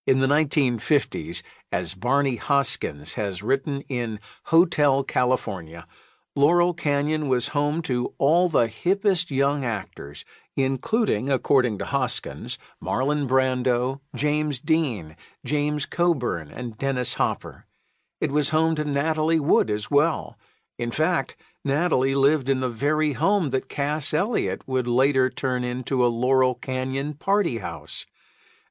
In the 1950s, as Barney Hoskins has written in Hotel California, Laurel Canyon was home to all the hippest young actors, including, according to Hoskins, Marlon Brando, James Dean, James Coburn, and Dennis Hopper. It was home to Natalie Wood as well. In fact, Natalie lived in the very home that Cass Elliot would later turn into a Laurel Canyon party house.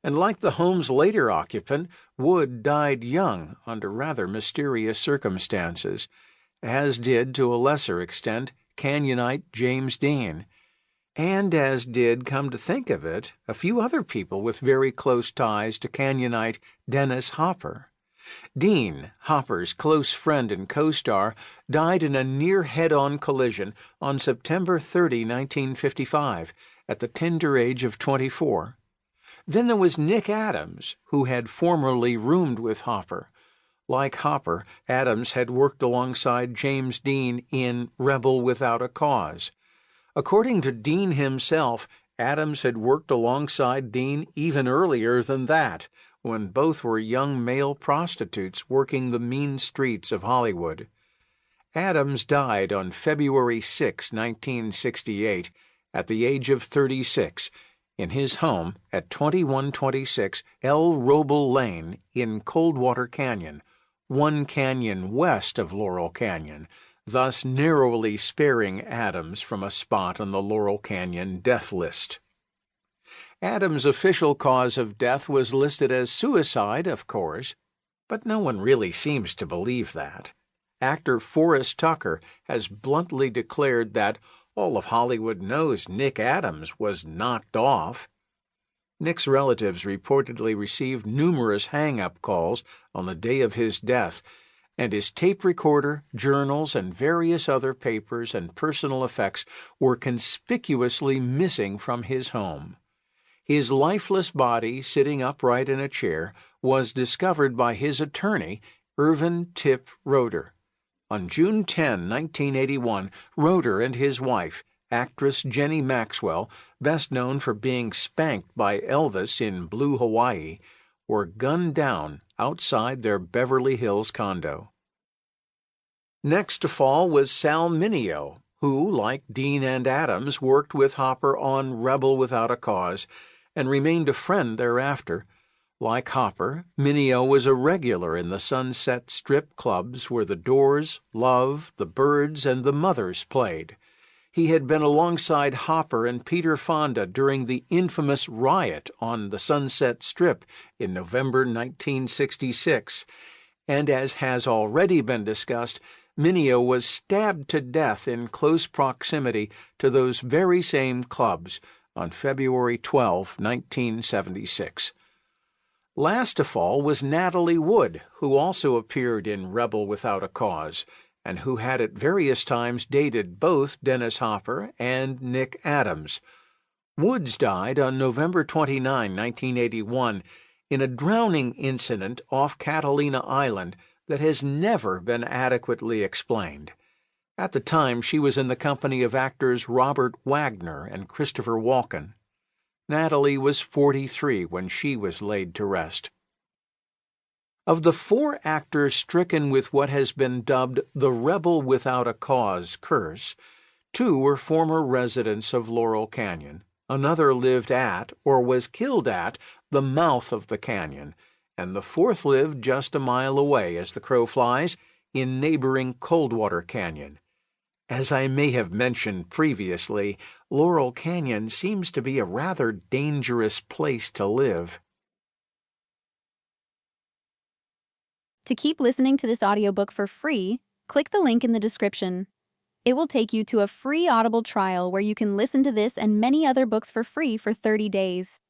And like the home's later occupant, Wood died young under rather mysterious circumstances, as did, to a lesser extent, Canyonite James Dean, and as did, come to think of it, a few other people with very close ties to Canyonite Dennis Hopper. Dean, Hopper's close friend and co-star, died in a near head-on collision on September 30, 1955, at the tender age of 24. Then there was Nick Adams, who had formerly roomed with Hopper. Like Hopper, Adams had worked alongside James Dean in Rebel Without a Cause. According to Dean himself, Adams had worked alongside Dean even earlier than that, when both were young male prostitutes working the mean streets of Hollywood. Adams died on February 6, 1968, at the age of 36, in his home at 2126 El Roble Lane in Coldwater Canyon, one canyon west of Laurel Canyon, thus narrowly sparing Adams from a spot on the Laurel Canyon death list. Adams' official cause of death was listed as suicide, of course, but no one really seems to believe that. Actor Forrest Tucker has bluntly declared that all of Hollywood knows Nick Adams was knocked off. Nick's relatives reportedly received numerous hang-up calls on the day of his death, and his tape recorder, journals, and various other papers and personal effects were conspicuously missing from his home. His lifeless body, sitting upright in a chair, was discovered by his attorney, Irvin Tip Roeder. On June 10, 1981, Roeder and his wife, actress Jenny Maxwell, best known for being spanked by Elvis in Blue Hawaii, were gunned down outside their Beverly Hills condo. Next to fall was Sal Mineo, who, like Dean and Adams, worked with Hopper on Rebel Without a Cause, and remained a friend thereafter. Like Hopper, Mineo was a regular in the Sunset Strip clubs where the Doors, Love, the Byrds, and the Mothers played. He had been alongside Hopper and Peter Fonda during the infamous riot on the Sunset Strip in November 1966, and as has already been discussed, Mineo was stabbed to death in close proximity to those very same clubs on February 12, 1976. Last to fall was Natalie Wood, who also appeared in Rebel Without a Cause, and who had at various times dated both Dennis Hopper and Nick Adams. Woods died on November 29, 1981, in a drowning incident off Catalina Island that has never been adequately explained. At the time, she was in the company of actors Robert Wagner and Christopher Walken. Natalie was 43 when she was laid to rest. Of the four actors stricken with what has been dubbed the Rebel Without a Cause curse, two were former residents of Laurel Canyon. Another lived at, or was killed at, the mouth of the canyon, and the fourth lived just a mile away, as the crow flies, in neighboring Coldwater Canyon. As I may have mentioned previously, Laurel Canyon seems to be a rather dangerous place to live. To keep listening to this audiobook for free, click the link in the description. It will take you to a free Audible trial where you can listen to this and many other books for free for 30 days.